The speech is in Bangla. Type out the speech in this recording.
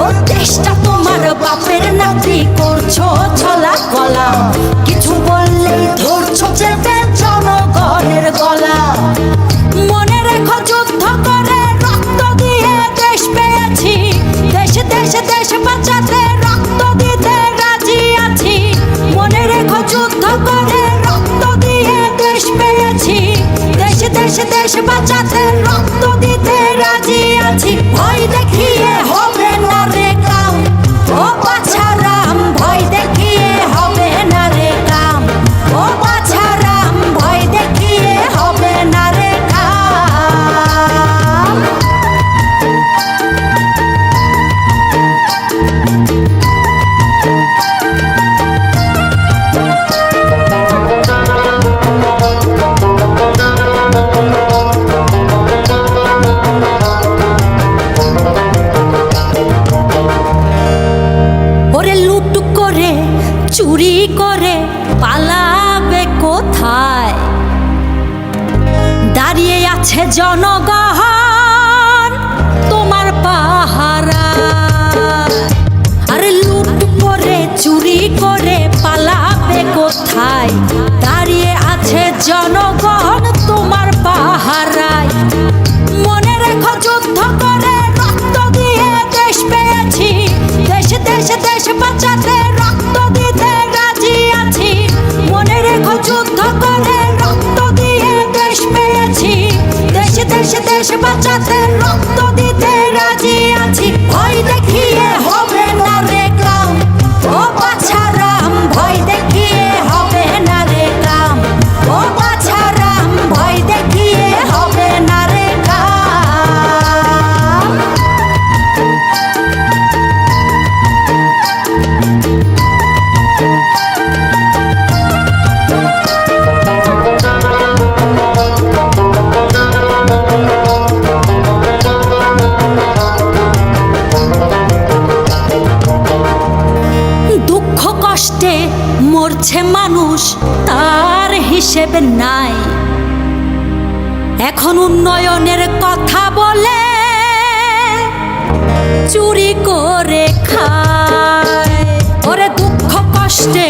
ও দেশটা তোমার বাপের নাতি, করছো ছলা গলা, কিছু বললেই ধরছো চেপে জনগণের গলা। মনে রেখো যুদ্ধ করে রক্ত দিয়ে দেশ পেয়েছি, দেশ দেশ দেশ বাঁচাতে রক্ত দিতে রাজি আছি। মনে রেখো যুদ্ধ করে রক্ত দিয়ে দেশ পেয়েছি, দেশ দেশ দেশ বাঁচাতে রক্ত দিতে রাজি আছি। ভয় দেখিয়ে হবে না রে কাম, ও বাছারাম ভয় দেখিয়ে হবে না রে কাম, ও বাছারাম ভয় দেখিয়ে হবে না রে কাম। ওরে লুট করে চুরি করে পালাবে কোথায়, দাঁড়িয়ে আছে জনগণ তোমার পাহারা। আরে লুট করে চুরি করে পালাবে কোথায়, দাঁড়িয়ে আছে জনগণ তোমার পাহারায়। মনে রেখো যুদ্ধ করে রক্ত দিয়ে দেশ পেয়েছি, দেশ দেশ দেশ বাঁচাতে রক্ত দিতে রাজি আছি। মনে রেখো যুদ্ধ করে রক্ত দিয়ে দেশ পেয়েছি, দেশ দেশ দেশ বাঁচাতে রক্ত দিতে রাজি আছি। ভয় দেখিয়ে হবে না রে কাম, ও বাছারাম ভয় দেখিয়ে হবে না রে কাম, ও বাছারাম ভয় দেখিয়ে হবে না রে কাম। দুঃখ কষ্টে মরছে মানুষ, তার হিসেব নাই। এখন উন্নয়নের কথা বলে চুরি করে খায়। ওরে দুঃখ কষ্টে